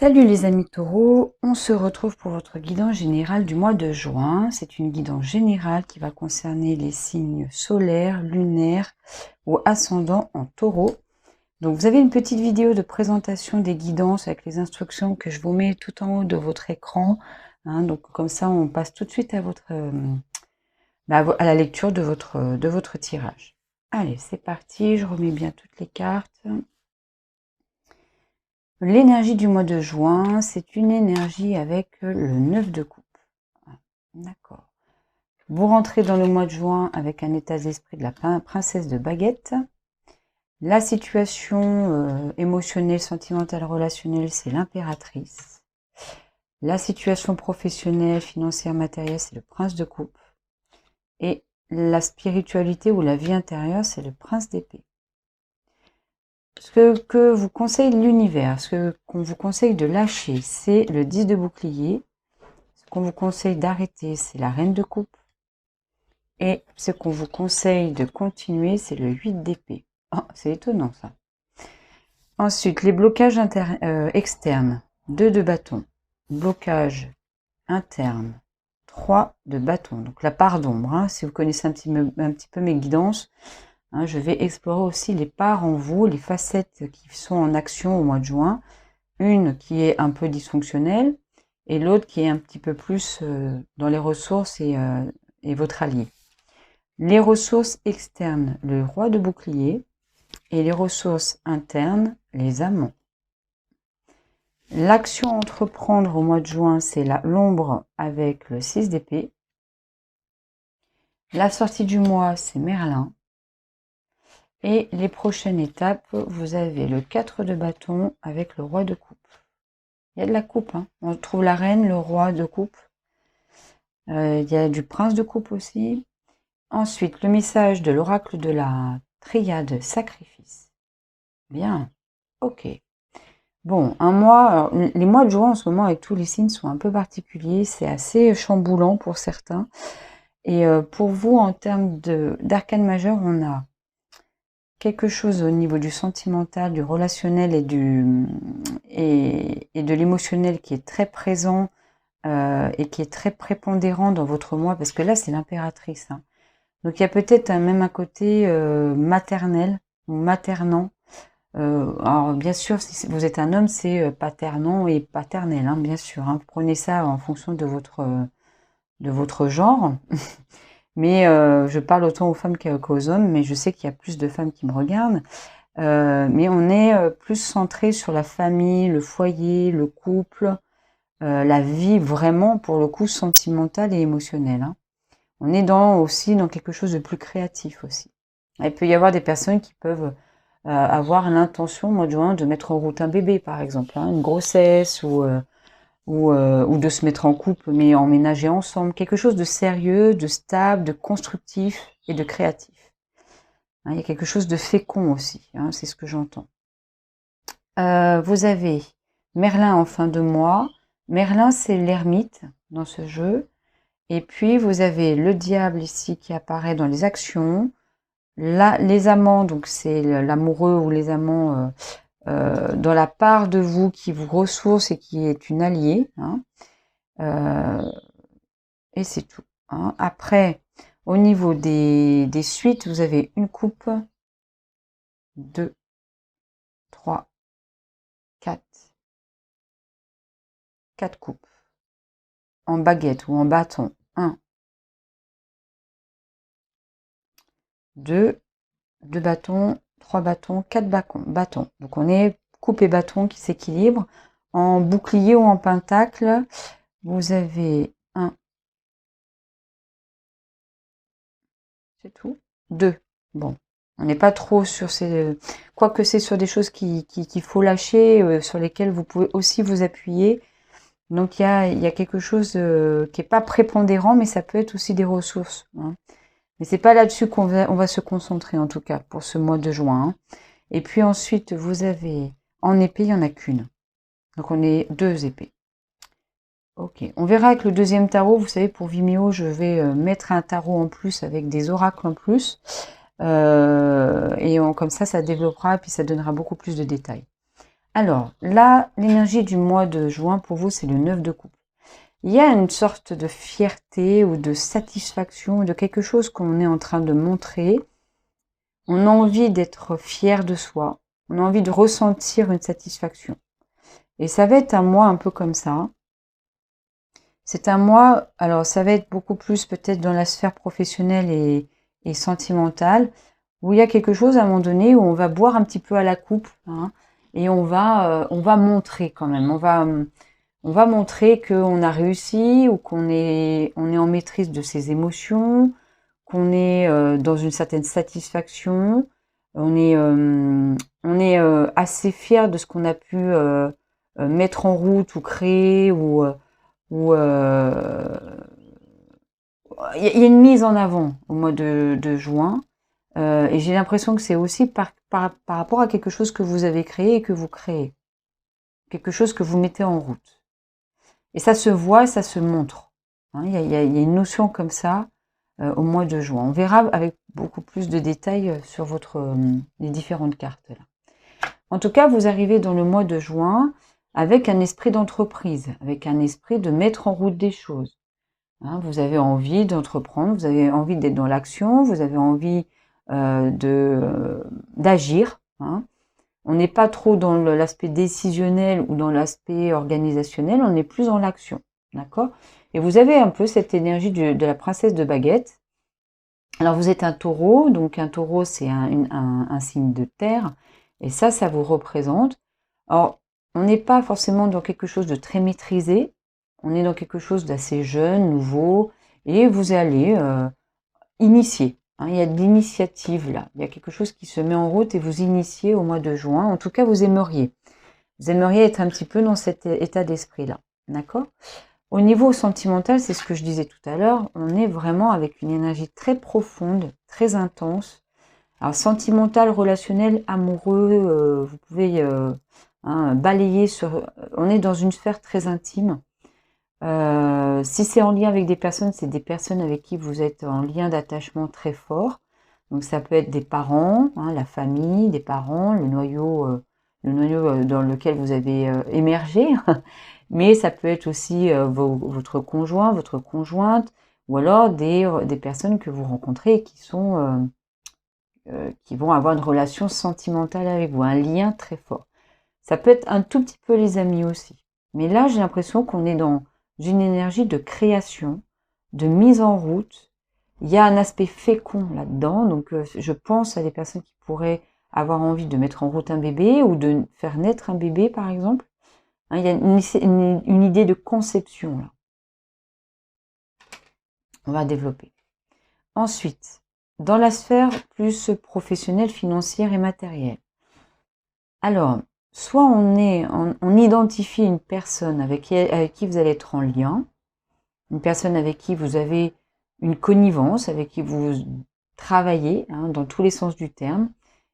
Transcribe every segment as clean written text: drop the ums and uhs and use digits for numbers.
Salut les amis taureaux, on se retrouve pour votre guidance générale du mois de juin. C'est une guidance générale qui va concerner les signes solaires, lunaires ou ascendants en taureau. Donc vous avez une petite vidéo de présentation des guidances avec les instructions que je vous mets tout en haut de votre écran. Donc comme ça on passe tout de suite à à la lecture de votre tirage. Allez, c'est parti, je remets bien toutes les cartes. L'énergie du mois de juin, c'est une énergie avec le 9 de coupe. D'accord. Vous rentrez dans le mois de juin avec un état d'esprit de la princesse de baguette. La situation émotionnelle, sentimentale, relationnelle, c'est l'impératrice. La situation professionnelle, financière, matérielle, c'est le prince de coupe. Et la spiritualité ou la vie intérieure, c'est le prince d'épée. Ce que vous conseille l'univers, ce qu'on vous conseille de lâcher, c'est le 10 de bouclier. Ce qu'on vous conseille d'arrêter, c'est la reine de coupe. Et ce qu'on vous conseille de continuer, c'est le 8 d'épée. Oh, c'est étonnant ça. Ensuite, les blocages externes. 2 de bâton. Blocage interne. 3 de bâton. Donc la part d'ombre. Si vous connaissez un petit peu mes guidances, je vais explorer aussi les parts en vous, les facettes qui sont en action au mois de juin. Une qui est un peu dysfonctionnelle et l'autre qui est un petit peu plus dans les ressources et votre allié. Les ressources externes, le roi de bouclier, et les ressources internes, les amants. L'action à entreprendre au mois de juin, c'est l'ombre avec le 6 d'épée. La sortie du mois, c'est Merlin. Et les prochaines étapes, vous avez le 4 de bâton avec le roi de coupe. Il y a de la coupe, on trouve la reine, le roi de coupe. Il y a du prince de coupe aussi. Ensuite, le message de l'oracle de la triade sacrifice. Bien, ok. Bon, un mois, alors, les mois de juin en ce moment avec tous les signes sont un peu particuliers, c'est assez chamboulant pour certains. Et pour vous, en termes d'arcane majeur, on a quelque chose au niveau du sentimental, du relationnel et de l'émotionnel qui est très présent et qui est très prépondérant dans votre mois, parce que là, c'est l'impératrice. Donc, il y a peut-être même un côté maternel ou maternant. Alors, bien sûr, si vous êtes un homme, c'est paternant et paternel, bien sûr. Prenez ça en fonction de votre genre. Mais je parle autant aux femmes qu'aux hommes, mais je sais qu'il y a plus de femmes qui me regardent. Mais on est plus centré sur la famille, le foyer, le couple, la vie vraiment, pour le coup, sentimentale et émotionnelle. On est aussi dans quelque chose de plus créatif aussi. Il peut y avoir des personnes qui peuvent avoir l'intention, au mois de juin, de mettre en route un bébé, par exemple, une grossesse ou de se mettre en couple, mais emménager ensemble. Quelque chose de sérieux, de stable, de constructif et de créatif. Il y a quelque chose de fécond aussi, c'est ce que j'entends. Vous avez Merlin en fin de mois. Merlin, c'est l'ermite dans ce jeu. Et puis, vous avez le diable ici qui apparaît dans les actions. Là, les amants, donc c'est l'amoureux ou les amants dans la part de vous qui vous ressource et qui est une alliée. Et c'est tout. Après, au niveau des suites, vous avez une coupe, 2, 3, 4. 4 coupes. En baguette ou en bâton. 1, 2, 2 bâtons, 3 bâtons, 4 bâtons. Donc on est coupe et bâton qui s'équilibrent. En bouclier ou en pentacle, vous avez 1, c'est tout, 2. Bon, on n'est pas trop sur ces... Quoique c'est sur des choses qu'il faut lâcher, sur lesquelles vous pouvez aussi vous appuyer. Donc il y a quelque chose qui n'est pas prépondérant, mais ça peut être aussi des ressources. Mais c'est pas là-dessus on va se concentrer en tout cas pour ce mois de juin. Et puis ensuite vous avez en épée, il n'y en a qu'une. Donc on est 2 épées. Ok, on verra avec le deuxième tarot. Vous savez, pour Vimeo, je vais mettre un tarot en plus avec des oracles en plus. Et comme ça développera et puis ça donnera beaucoup plus de détails. Alors, là, l'énergie du mois de juin, pour vous, c'est le 9 de coupe. Il y a une sorte de fierté ou de satisfaction, de quelque chose qu'on est en train de montrer. On a envie d'être fier de soi. On a envie de ressentir une satisfaction. Et ça va être un mois un peu comme ça. C'est un mois, alors ça va être beaucoup plus peut-être dans la sphère professionnelle et sentimentale, où il y a quelque chose à un moment donné où on va boire un petit peu à la coupe, hein, et on va montrer quand même. On va montrer qu'on a réussi ou on est en maîtrise de ses émotions, qu'on est dans une certaine satisfaction, on est assez fier de ce qu'on a pu mettre en route ou créer ou il y a une mise en avant au mois de juin et j'ai l'impression que c'est aussi par rapport à quelque chose que vous avez créé et que vous créez, quelque chose que vous mettez en route. Et ça se voit, ça se montre. Hein, il y a une notion comme ça au mois de juin. On verra avec beaucoup plus de détails sur les différentes cartes là. En tout cas, vous arrivez dans le mois de juin avec un esprit d'entreprise, avec un esprit de mettre en route des choses. Hein, vous avez envie d'entreprendre, vous avez envie d'être dans l'action, vous avez envie d'agir. Hein. On n'est pas trop dans l'aspect décisionnel ou dans l'aspect organisationnel, on est plus dans l'action. D'accord? Et vous avez un peu cette énergie de la princesse de baguette. Alors vous êtes un taureau, donc un taureau c'est un signe de terre, et ça vous représente. Alors, on n'est pas forcément dans quelque chose de très maîtrisé, on est dans quelque chose d'assez jeune, nouveau, et vous allez initier. Hein, il y a de l'initiative là, il y a quelque chose qui se met en route et vous initiez au mois de juin. En tout cas, vous aimeriez. Vous aimeriez être un petit peu dans cet état d'esprit-là. D'accord? Au niveau sentimental, c'est ce que je disais tout à l'heure, on est vraiment avec une énergie très profonde, très intense. Alors, sentimental, relationnel, amoureux, vous pouvez balayer sur... On est dans une sphère très intime. Si c'est en lien avec des personnes, c'est des personnes avec qui vous êtes en lien d'attachement très fort. Donc ça peut être des parents, hein, la famille, des parents, le noyau dans lequel vous avez émergé. Mais ça peut être aussi votre conjoint, votre conjointe, ou alors des personnes que vous rencontrez et qui vont avoir une relation sentimentale avec vous, un lien très fort. Ça peut être un tout petit peu les amis aussi. Mais là, j'ai l'impression qu'on est dans une énergie de création, de mise en route. Il y a un aspect fécond là-dedans. Donc, je pense à des personnes qui pourraient avoir envie de mettre en route un bébé ou de faire naître un bébé, par exemple. Hein, il y a une idée de conception là. On va développer. Ensuite, dans la sphère plus professionnelle, financière et matérielle. Alors, soit on identifie une personne avec qui vous allez être en lien, une personne avec qui vous avez une connivence, avec qui vous travaillez, hein, dans tous les sens du terme,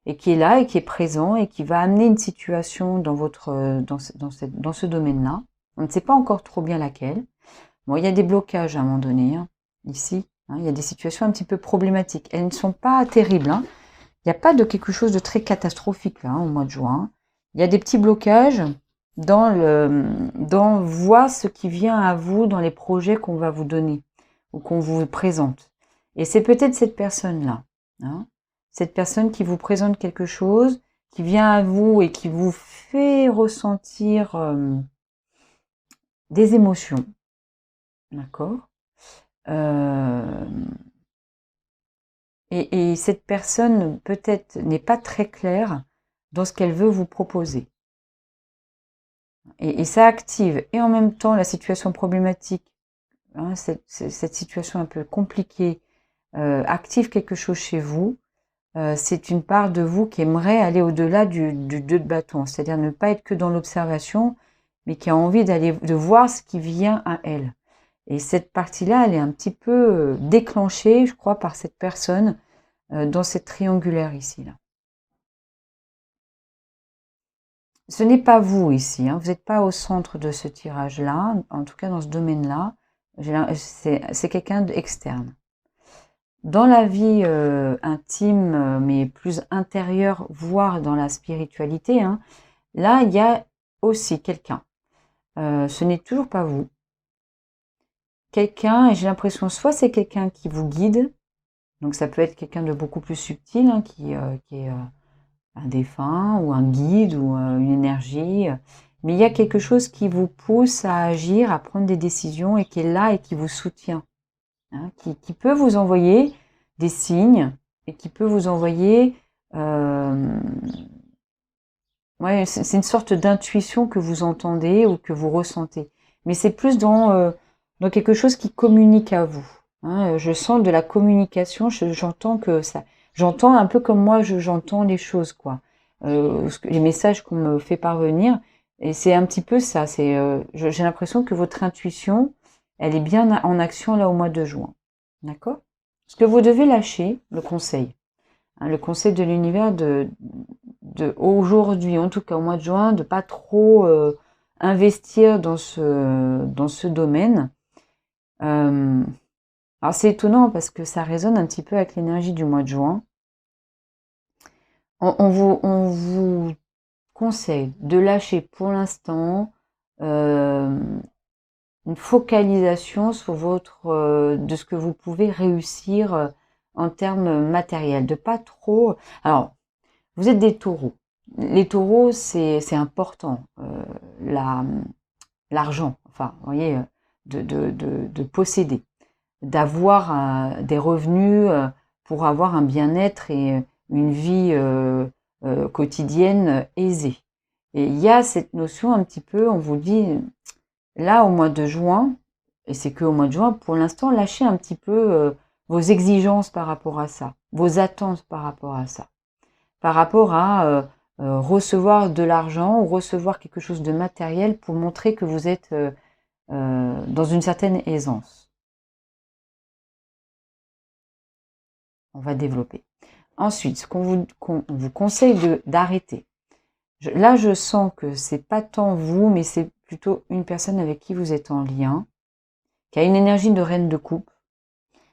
et qui est là et qui est présent et qui va amener une situation dans ce domaine-là. On ne sait pas encore trop bien laquelle. Bon, il y a des blocages à un moment donné, hein, ici. Hein, il y a des situations un petit peu problématiques. Elles ne sont pas terribles. Hein. Il n'y a pas de quelque chose de très catastrophique là, au mois de juin. Il y a des petits blocages dans voir ce qui vient à vous dans les projets qu'on va vous donner ou qu'on vous présente. Et c'est peut-être cette personne-là, hein, cette personne qui vous présente quelque chose, qui vient à vous et qui vous fait ressentir des émotions, d'accord. Et cette personne peut-être n'est pas très claire dans ce qu'elle veut vous proposer. Et ça active et en même temps la situation problématique, hein, cette situation un peu compliquée, active quelque chose chez vous. C'est une part de vous qui aimerait aller au-delà du 2 de bâton, c'est-à-dire ne pas être que dans l'observation, mais qui a envie de voir ce qui vient à elle. Et cette partie-là, elle est un petit peu déclenchée, je crois, par cette personne dans cette triangulaire ici, là. Ce n'est pas vous ici, hein, vous n'êtes pas au centre de ce tirage-là, en tout cas dans ce domaine-là, c'est quelqu'un d'externe. Dans la vie intime, mais plus intérieure, voire dans la spiritualité, hein, là, il y a aussi quelqu'un. Ce n'est toujours pas vous. Quelqu'un, et j'ai l'impression, soit c'est quelqu'un qui vous guide, donc ça peut être quelqu'un de beaucoup plus subtil, hein, qui est un défunt ou un guide ou une énergie, mais il y a quelque chose qui vous pousse à agir, à prendre des décisions et qui est là et qui vous soutient, hein, qui peut vous envoyer des signes et qui peut vous envoyer, ouais, c'est une sorte d'intuition que vous entendez ou que vous ressentez, mais c'est plus dans quelque chose qui communique à vous, hein. Je sens de la communication, j'entends que ça, j'entends un peu comme moi, j'entends les choses, quoi. Les messages qu'on me fait parvenir, et c'est un petit peu ça. J'ai l'impression que votre intuition, elle est bien en action là au mois de juin, d'accord? Ce que vous devez lâcher, le conseil, hein, le conseil de l'univers de aujourd'hui, en tout cas au mois de juin, de pas trop investir dans ce domaine. Alors c'est étonnant parce que ça résonne un petit peu avec l'énergie du mois de juin. On vous conseille de lâcher pour l'instant une focalisation sur de ce que vous pouvez réussir en termes matériels, de pas trop. Alors, vous êtes des taureaux. Les taureaux, c'est important. L'argent, enfin, vous voyez, de posséder, d'avoir des revenus pour avoir un bien-être et une vie quotidienne aisée. Et il y a cette notion un petit peu, on vous dit, là, au mois de juin, et c'est que au mois de juin, pour l'instant, lâchez un petit peu vos exigences par rapport à ça, vos attentes par rapport à ça, par rapport à recevoir de l'argent ou recevoir quelque chose de matériel pour montrer que vous êtes dans une certaine aisance. On va développer. Ensuite, qu'on vous conseille d'arrêter. Là, je sens que c'est pas tant vous, mais c'est plutôt une personne avec qui vous êtes en lien, qui a une énergie de reine de coupe.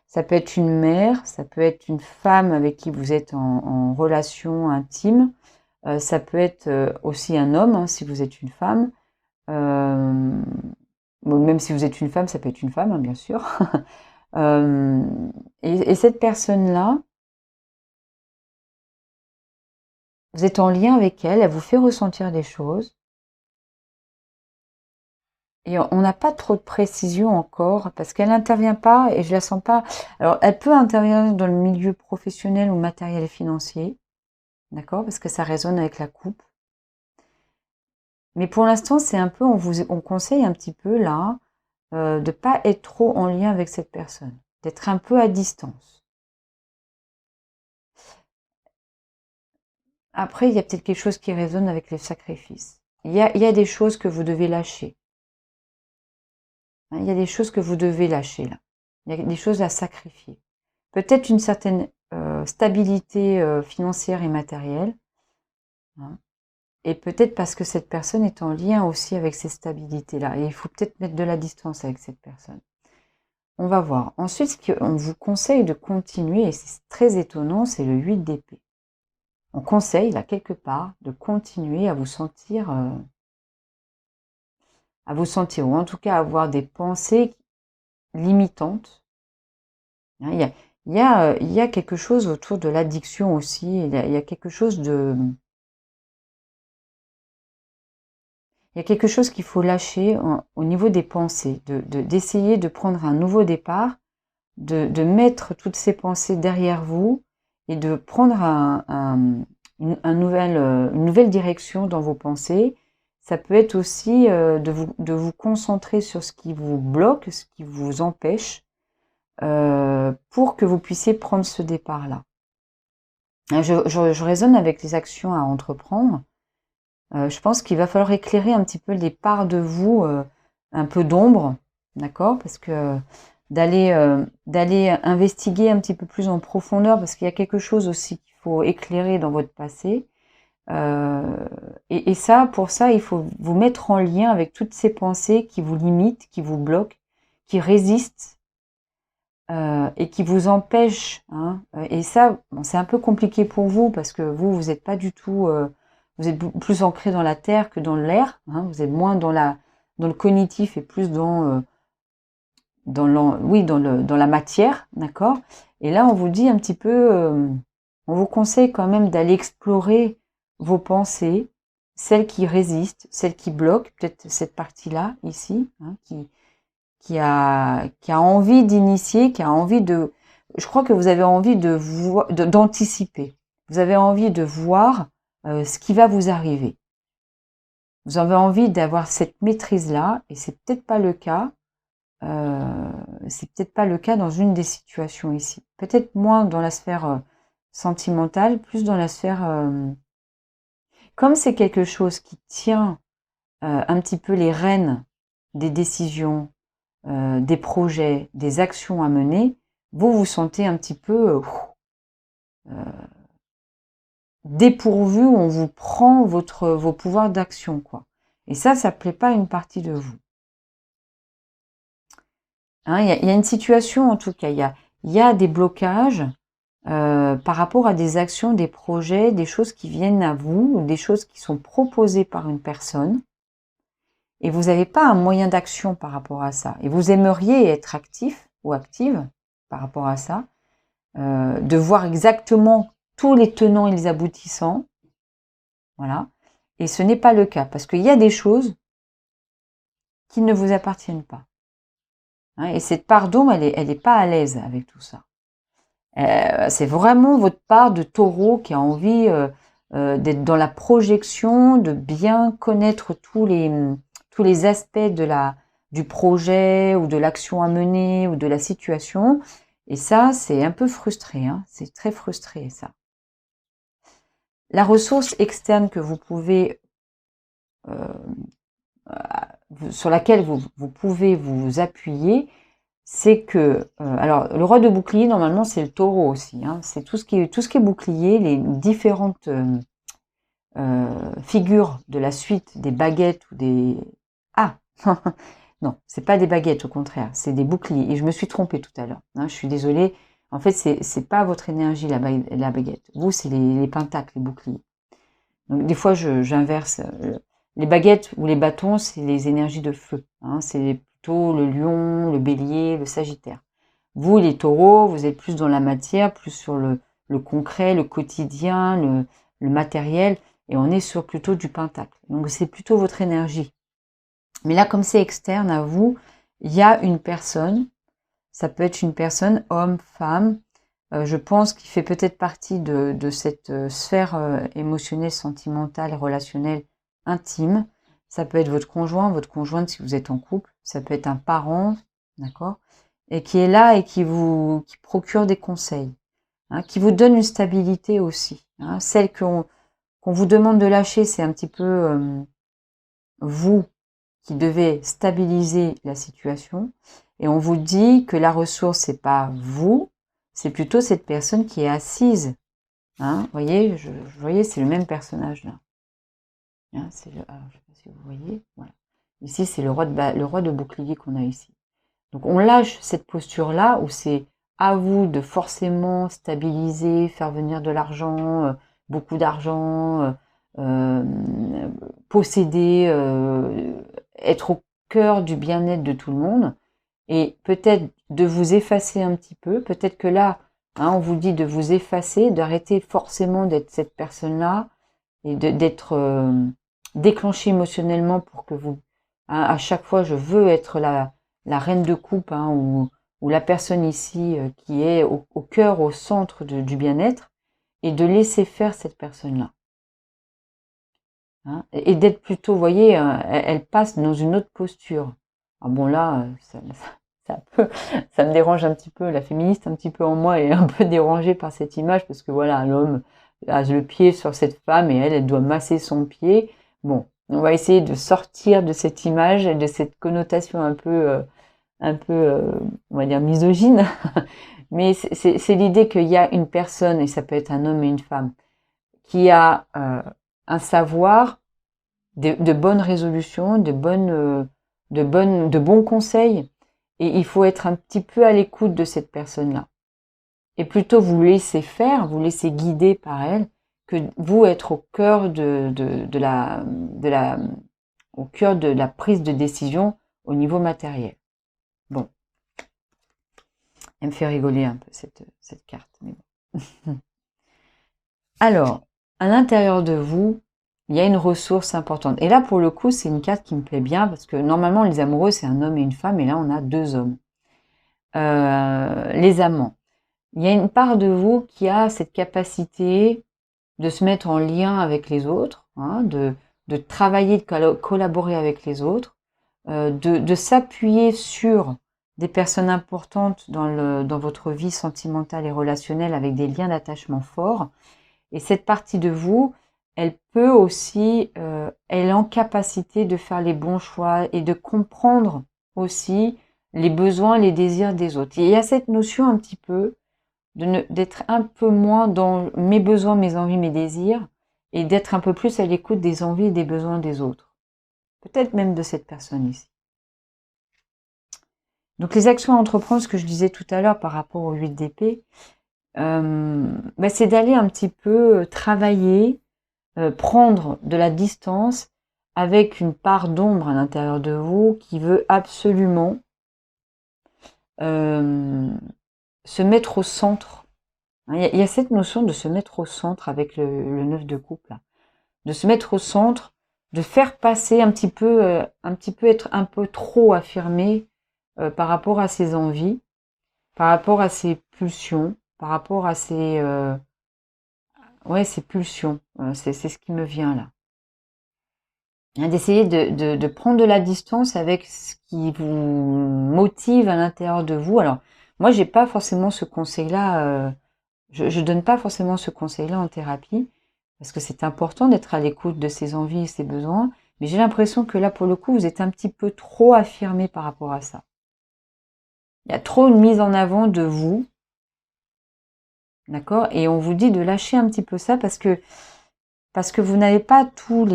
Ça peut être une mère, ça peut être une femme avec qui vous êtes en relation intime, ça peut être aussi un homme, hein, si vous êtes une femme. Même si vous êtes une femme, ça peut être une femme, hein, bien sûr. Et cette personne-là, vous êtes en lien avec elle, elle vous fait ressentir des choses. Et on n'a pas trop de précision encore, parce qu'elle n'intervient pas, et je la sens pas. Alors, elle peut intervenir dans le milieu professionnel ou matériel et financier, d'accord, parce que ça résonne avec la coupe. Mais pour l'instant, c'est un peu, on conseille un petit peu là, de pas être trop en lien avec cette personne, d'être un peu à distance. Après, il y a peut-être quelque chose qui résonne avec les sacrifices. Il y a des choses que vous devez lâcher. Il y a des choses que vous devez lâcher là. Il y a des choses à sacrifier. Peut-être une certaine stabilité financière et matérielle, hein, et peut-être parce que cette personne est en lien aussi avec ces stabilités-là. Et il faut peut-être mettre de la distance avec cette personne. On va voir. Ensuite, ce qu'on vous conseille de continuer, et c'est très étonnant, c'est le 8 d'épée. On conseille, là, quelque part, de continuer à vous sentir, ou en tout cas avoir des pensées limitantes. Hein, il y a quelque chose autour de l'addiction aussi, il y a quelque chose il y a quelque chose qu'il faut lâcher au niveau des pensées, d'essayer de prendre un nouveau départ, de mettre toutes ces pensées derrière vous et de prendre une nouvelle direction dans vos pensées. Ça peut être aussi de vous concentrer sur ce qui vous bloque, ce qui vous empêche, pour que vous puissiez prendre ce départ-là. Je raisonne avec les actions à entreprendre. Je pense qu'il va falloir éclairer un petit peu les parts de vous, un peu d'ombre, d'accord? Parce que d'aller investiguer un petit peu plus en profondeur, parce qu'il y a quelque chose aussi qu'il faut éclairer dans votre passé. Et ça, pour ça, il faut vous mettre en lien avec toutes ces pensées qui vous limitent, qui vous bloquent, qui résistent et qui vous empêchent, hein. Et ça, bon, c'est un peu compliqué pour vous parce que vous n'êtes pas du tout vous êtes plus ancré dans la terre que dans l'air, hein, vous êtes moins dans le cognitif et plus dans la matière, d'accord? Et là, on vous dit un petit peu, on vous conseille quand même d'aller explorer vos pensées, celles qui résistent, celles qui bloquent, peut-être cette partie-là, ici, hein, qui a envie d'initier, qui a envie de... Je crois que vous avez envie d'anticiper. Vous avez envie de voir ce qui va vous arriver. Vous avez envie d'avoir cette maîtrise-là, et c'est peut-être pas le cas. C'est peut-être pas le cas dans une des situations ici. Peut-être moins dans la sphère sentimentale, plus dans la sphère... comme c'est quelque chose qui tient un petit peu les rênes des décisions, des projets, des actions à mener, vous vous sentez un petit peu dépourvu, on vous prend vos pouvoirs d'action, quoi. Et ça plaît pas à une partie de vous. Hein, y a une situation, en tout cas, il y a des blocages par rapport à des actions, des projets, des choses qui viennent à vous, ou des choses qui sont proposées par une personne, et vous n'avez pas un moyen d'action par rapport à ça. Et vous aimeriez être actif ou active par rapport à ça, de voir exactement tous les tenants et les aboutissants, voilà. Et ce n'est pas le cas, parce qu'il y a des choses qui ne vous appartiennent pas. Hein, et cette part d'ombre, elle est pas à l'aise avec tout ça. C'est vraiment votre part de taureau qui a envie d'être dans la projection, de bien connaître tous les aspects du projet ou de l'action à mener ou de la situation. Et ça, c'est un peu frustré, hein, c'est très frustré, ça. La ressource externe que vous pouvez, sur laquelle vous pouvez vous appuyer, c'est que, alors le roi de bouclier, normalement, c'est le taureau aussi, hein, c'est tout ce qui est bouclier, les différentes figures de la suite des baguettes ou des... Ah non, c'est pas des baguettes, au contraire, c'est des boucliers. Et je me suis trompée tout à l'heure, hein, je suis désolée. En fait, c'est pas votre énergie, la baguette. Vous, c'est les pentacles, les boucliers. Donc, des fois, j'inverse. Les baguettes ou les bâtons, c'est les énergies de feu. Hein, c'est plutôt le lion, le bélier, le sagittaire. Vous, les taureaux, vous êtes plus dans la matière, plus sur le concret, le quotidien, le matériel. Et on est sur plutôt du pentacle. Donc, c'est plutôt votre énergie. Mais là, comme c'est externe à vous, il y a une personne. Ça peut être une personne, homme, femme, je pense qu'il fait peut-être partie de cette sphère émotionnelle, sentimentale, relationnelle, intime. Ça peut être votre conjoint, votre conjointe si vous êtes en couple. Ça peut être un parent, d'accord? Et qui est là et qui procure des conseils, hein, qui vous donne une stabilité aussi. Hein. Celle qu'on vous demande de lâcher, c'est un petit peu vous qui devez stabiliser la situation. Et on vous dit que la ressource, c'est pas vous, c'est plutôt cette personne qui est assise. Hein, voyez, voyez, c'est le même personnage là. Hein, je ne sais pas si vous voyez. Voilà. Ici, c'est le roi de bouclier qu'on a ici. Donc on lâche cette posture-là où c'est à vous de forcément stabiliser, faire venir de l'argent, beaucoup d'argent, posséder, être au cœur du bien-être de tout le monde. Et peut-être de vous effacer un petit peu, peut-être que là, hein, on vous dit de vous effacer, d'arrêter forcément d'être cette personne-là et d'être déclenché émotionnellement pour que vous, hein, à chaque fois, je veux être la reine de coupe, hein, ou la personne ici qui est au cœur, au centre du bien-être, et de laisser faire cette personne-là. Hein, et d'être plutôt, vous voyez, elle passe dans une autre posture. Ah bon là, ça me dérange un petit peu, la féministe un petit peu en moi est un peu dérangée par cette image parce que voilà, l'homme a le pied sur cette femme et elle doit masser son pied. Bon, on va essayer de sortir de cette image et de cette connotation un peu, on va dire misogyne. Mais c'est l'idée qu'il y a une personne, et ça peut être un homme et une femme, qui a un savoir, de bonnes résolutions, de bons conseils. Et il faut être un petit peu à l'écoute de cette personne-là. Et plutôt vous laisser faire, vous laisser guider par elle, que vous être au cœur au cœur de la prise de décision au niveau matériel. Bon, elle me fait rigoler un peu cette carte. Mais bon. Alors, à l'intérieur de vous, il y a une ressource importante. Et là, pour le coup, c'est une carte qui me plaît bien parce que normalement, les amoureux, c'est un homme et une femme, et là, on a deux hommes. Les amants. Il y a une part de vous qui a cette capacité de se mettre en lien avec les autres, hein, de travailler, de collaborer avec les autres, de s'appuyer sur des personnes importantes dans votre vie sentimentale et relationnelle avec des liens d'attachement forts. Et cette partie de vous, elle peut aussi, elle est en capacité de faire les bons choix et de comprendre aussi les besoins, les désirs des autres. Il y a cette notion un petit peu d'être un peu moins dans mes besoins, mes envies, mes désirs, et d'être un peu plus à l'écoute des envies et des besoins des autres. Peut-être même de cette personne ici. Donc les actions à entreprendre, ce que je disais tout à l'heure par rapport aux 8 d'épée, c'est d'aller un petit peu travailler, prendre de la distance avec une part d'ombre à l'intérieur de vous qui veut absolument se mettre au centre. Il y a cette notion de se mettre au centre avec le 9 de coupe, là. De se mettre au centre, de faire passer un petit peu être un peu trop affirmé par rapport à ses envies, par rapport à ses pulsions, par rapport à ses pulsions. C'est ce qui me vient là. D'essayer de prendre de la distance avec ce qui vous motive à l'intérieur de vous. Alors, moi, j'ai pas forcément ce conseil-là, je donne pas forcément ce conseil-là en thérapie, parce que c'est important d'être à l'écoute de ses envies et ses besoins, mais j'ai l'impression que là, pour le coup, vous êtes un petit peu trop affirmé par rapport à ça. Il y a trop une mise en avant de vous, d'accord? Et on vous dit de lâcher un petit peu ça parce que vous n'avez pas vous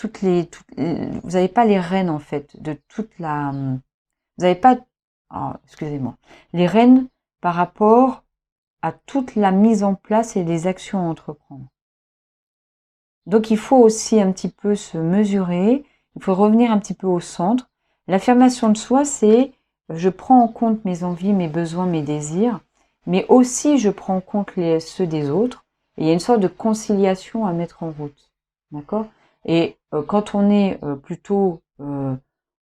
n'avez pas les rênes en fait de toute la, vous n'avez pas, excusez-moi, les rênes par rapport à toute la mise en place et les actions à entreprendre. Donc il faut aussi un petit peu se mesurer, il faut revenir un petit peu au centre. L'affirmation de soi, c'est je prends en compte mes envies, mes besoins, mes désirs, mais aussi je prends en compte ceux des autres. Et il y a une sorte de conciliation à mettre en route. D'accord? Et quand on est plutôt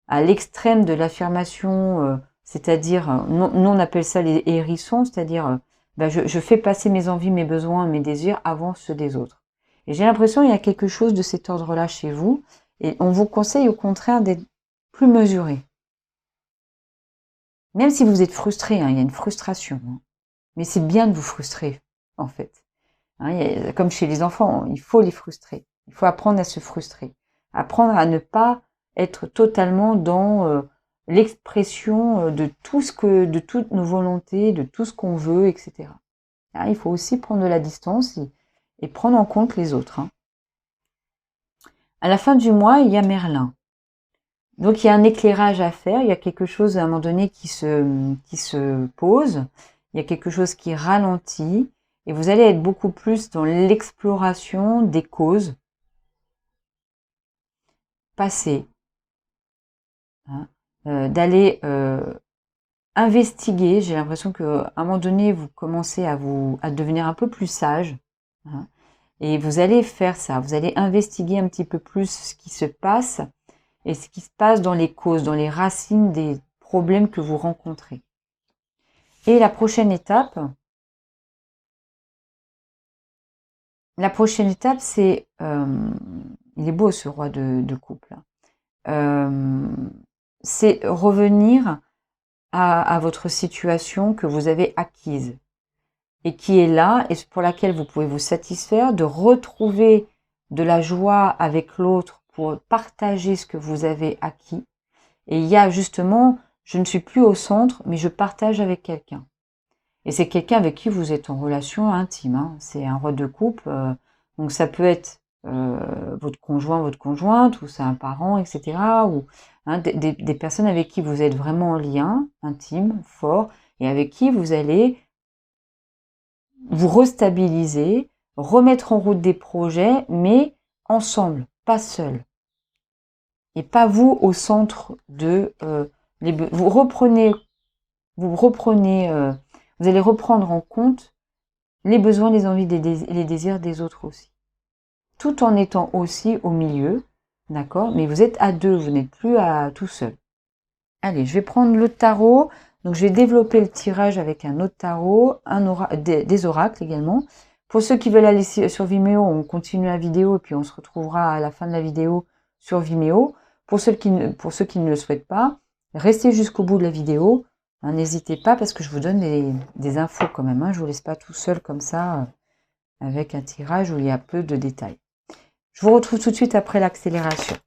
à l'extrême de l'affirmation, c'est-à-dire, nous on appelle ça les hérissons, c'est-à-dire je fais passer mes envies, mes besoins, mes désirs avant ceux des autres. Et j'ai l'impression qu'il y a quelque chose de cet ordre-là chez vous, et on vous conseille au contraire d'être plus mesuré. Même si vous êtes frustré, il y a une frustration, mais c'est bien de vous frustrer, en fait. Comme chez les enfants, il faut les frustrer. Il faut apprendre à se frustrer. Apprendre à ne pas être totalement dans l'expression de de toutes nos volontés, de tout ce qu'on veut, etc. Il faut aussi prendre de la distance et prendre en compte les autres. À la fin du mois, il y a Merlin. Donc il y a un éclairage à faire, il y a quelque chose à un moment donné qui se pose, il y a quelque chose qui ralentit, et vous allez être beaucoup plus dans l'exploration des causes passées, d'aller investiguer. J'ai l'impression qu'à un moment donné, vous commencez à devenir un peu plus sage, et vous allez faire ça, vous allez investiguer un petit peu plus ce qui se passe, et ce qui se passe dans les causes, dans les racines des problèmes que vous rencontrez. Et la prochaine étape, c'est, il est beau ce roi de coupe là, c'est revenir à votre situation que vous avez acquise et qui est là et pour laquelle vous pouvez vous satisfaire, de retrouver de la joie avec l'autre pour partager ce que vous avez acquis. Et il y a justement, je ne suis plus au centre, mais je partage avec quelqu'un. Et c'est quelqu'un avec qui vous êtes en relation intime. C'est un roi de coupe, donc ça peut être votre conjoint, votre conjointe, ou c'est un parent, etc. Ou des personnes avec qui vous êtes vraiment en lien intime, fort, et avec qui vous allez vous restabiliser, remettre en route des projets, mais ensemble, pas seul. Et pas vous au centre de vous reprenez, vous allez reprendre en compte les besoins, les envies et les désirs des autres aussi. Tout en étant aussi au milieu, d'accord? Mais vous êtes à deux, vous n'êtes plus à tout seul. Allez, je vais prendre le tarot. Donc, je vais développer le tirage avec un autre tarot, des oracles également. Pour ceux qui veulent aller sur Vimeo, on continue la vidéo et puis on se retrouvera à la fin de la vidéo sur Vimeo. Pour ceux qui ne le souhaitent pas, restez jusqu'au bout de la vidéo. Hein, n'hésitez pas parce que je vous donne des infos quand même. Hein. Je vous laisse pas tout seul comme ça avec un tirage où il y a peu de détails. Je vous retrouve tout de suite après l'accélération.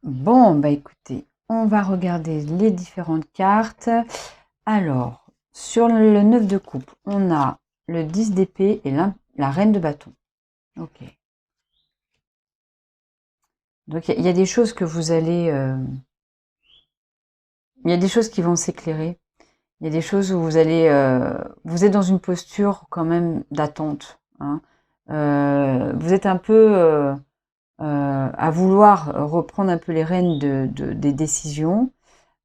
Bon, bah écoutez, on va regarder les différentes cartes. Alors, sur le 9 de coupe, on a le 10 d'épée et la reine de bâton. Ok. Donc, il y a des choses que vous allez... il y a des choses qui vont s'éclairer. Il y a des choses où vous allez... vous êtes dans une posture quand même d'attente. Hein. Vous êtes un peu à vouloir reprendre un peu les rênes des décisions.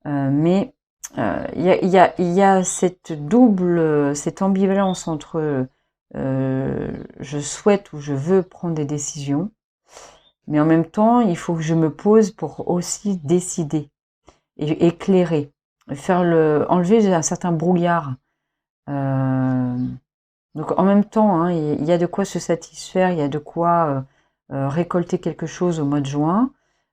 Mais il y a cette cette ambivalence entre je souhaite ou je veux prendre des décisions, mais en même temps, il faut que je me pose pour aussi décider et éclairer, enlever un certain brouillard. Donc en même temps, hein, il y a de quoi se satisfaire, il y a de quoi récolter quelque chose au mois de juin,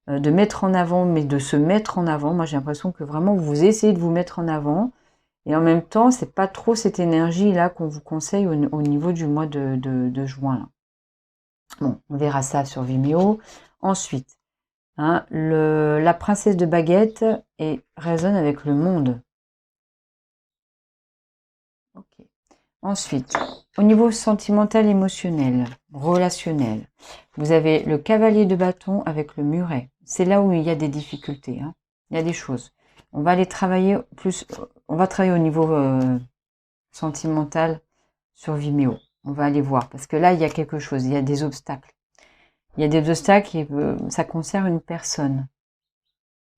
de mettre en avant, mais de se mettre en avant. Moi, j'ai l'impression que vraiment vous essayez de vous mettre en avant, et en même temps, c'est pas trop cette énergie-là qu'on vous conseille au niveau du mois de juin. Là. Bon, on verra ça sur Vimeo. Ensuite, hein, la princesse de baguette résonne avec le monde. Ok. Ensuite, au niveau sentimental, émotionnel, relationnel, vous avez le cavalier de bâton avec le muret. C'est là où il y a des difficultés. Hein. Il y a des choses. On va aller travailler plus. On va travailler au niveau sentimental sur Vimeo. On va aller voir parce que là, il y a quelque chose. Il y a des obstacles. Il y a des obstacles et ça concerne une personne.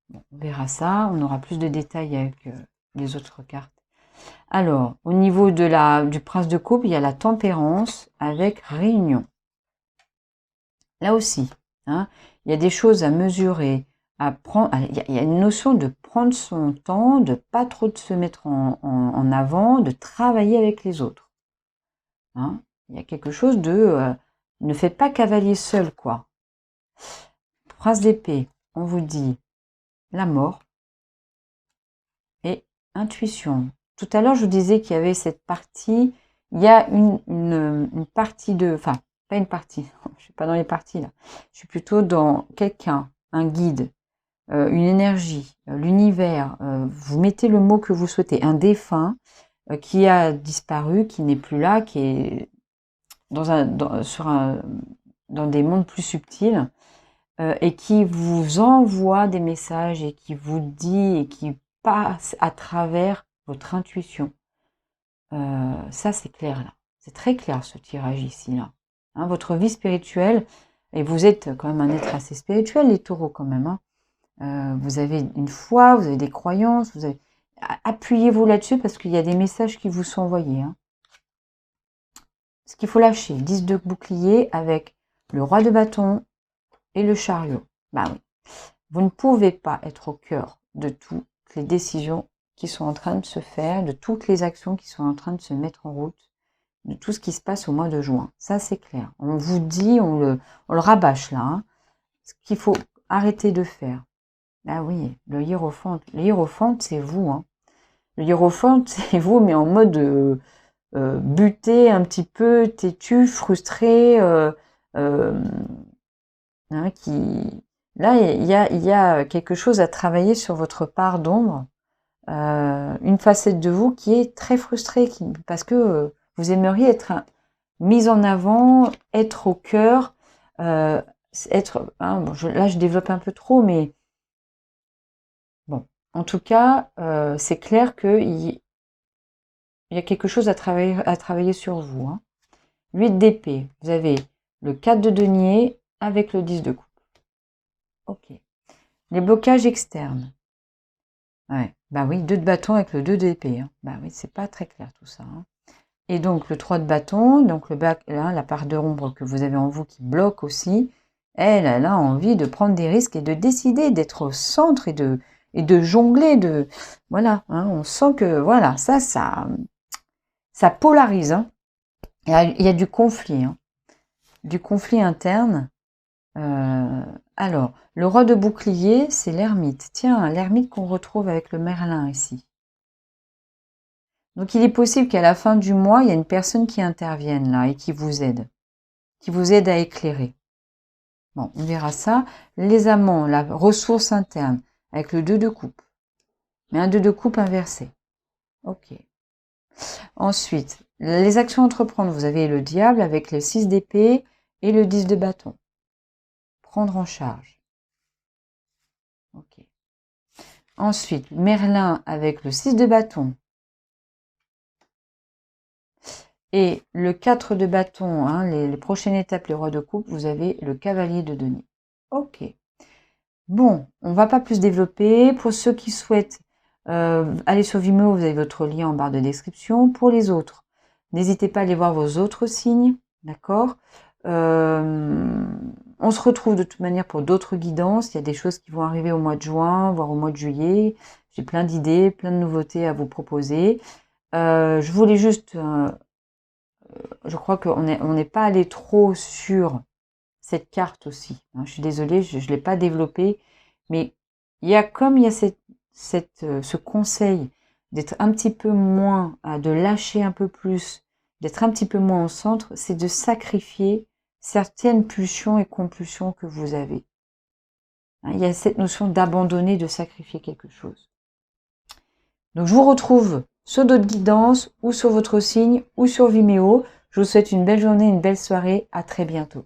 Bon, on verra ça. On aura plus de détails avec les autres cartes. Alors, au niveau du prince de coupe, il y a la tempérance avec réunion. Là aussi, hein, il y a des choses à mesurer, à prendre. Il y a une notion de prendre son temps, de pas trop de se mettre en avant, de travailler avec les autres. Hein. Il y a quelque chose de ne faites pas cavalier seul, quoi. Prince d'épée, on vous dit la mort et intuition. Tout à l'heure, je vous disais qu'il y avait cette partie, il y a une partie enfin, pas une partie, je suis pas dans les parties là, je suis plutôt dans quelqu'un, un guide, une énergie, l'univers, vous mettez le mot que vous souhaitez, un défunt qui a disparu, qui n'est plus là, qui est dans des mondes plus subtils, et qui vous envoie des messages et qui vous dit et qui passe à travers votre intuition. Ça, c'est clair là. C'est très clair ce tirage ici là. Hein, votre vie spirituelle, et vous êtes quand même un être assez spirituel, les taureaux quand même. Hein. Vous avez une foi, vous avez des croyances, appuyez-vous là-dessus parce qu'il y a des messages qui vous sont envoyés. Hein. Ce qu'il faut lâcher, 10 de bouclier avec le roi de bâton et le chariot. Bah oui. Vous ne pouvez pas être au cœur de toutes les décisions qui sont en train de se faire, de toutes les actions qui sont en train de se mettre en route, de tout ce qui se passe au mois de juin. Ça, c'est clair. On vous dit, on le rabâche là. Hein. Ce qu'il faut arrêter de faire. Ah oui, le hiérophante. Le hiérophante, c'est vous. Hein. Le hiérophante, c'est vous, mais en mode buté, un petit peu têtu, frustré, hein, Là, il y a quelque chose à travailler sur votre part d'ombre une facette de vous qui est très frustrée, parce que vous aimeriez être mise en avant, être au cœur, être... Hein, bon, là, je développe un peu trop, mais bon. En tout cas, c'est clair qu'il y a quelque chose à travailler sur vous. Hein. 8 d'épée, vous avez le 4 de denier avec le 10 de coupe. Ok. Les blocages externes. Ouais. Bah oui, 2 de bâton avec le 2 d'épée. Hein. Bah oui, c'est pas très clair tout ça. Hein. Et donc le 3 de bâton, donc là, la part de ombre que vous avez en vous qui bloque aussi, elle a envie de prendre des risques et de décider d'être au centre et de jongler, voilà, hein, on sent que voilà, ça polarise. Hein. Il y a du conflit, hein, du conflit interne. Alors, le roi de bouclier, c'est l'ermite. Tiens, l'ermite qu'on retrouve avec le Merlin ici. Donc il est possible qu'à la fin du mois, il y a une personne qui intervienne là et qui vous aide à éclairer. Bon, on verra ça. Les amants, la ressource interne, avec le 2 de coupe. Mais un 2 de coupe inversé. Ok. Ensuite, les actions à entreprendre, vous avez le diable avec le 6 d'épée et le 10 de bâton. Prendre en charge. Ok. Ensuite, Merlin avec le 6 de bâton. Et le 4 de bâton, hein, les prochaines étapes, les rois de coupe, vous avez le cavalier de denier. Ok. Bon, on va pas plus développer. Pour ceux qui souhaitent aller sur Vimeo, vous avez votre lien en barre de description. Pour les autres, n'hésitez pas à aller voir vos autres signes, d'accord. On se retrouve de toute manière pour d'autres guidances. Il y a des choses qui vont arriver au mois de juin, voire au mois de juillet. J'ai plein d'idées, plein de nouveautés à vous proposer. Je voulais juste... je crois qu'on n'est pas allé trop sur cette carte aussi. Hein. Je suis désolée, je ne l'ai pas développée, mais il y a ce conseil d'être un petit peu moins, de lâcher un peu plus, d'être un petit peu moins au centre, c'est de sacrifier certaines pulsions et compulsions que vous avez. Hein, il y a cette notion d'abandonner, de sacrifier quelque chose. Donc je vous retrouve sur d'autres guidances, ou sur votre signe, ou sur Vimeo. Je vous souhaite une belle journée, une belle soirée. À très bientôt.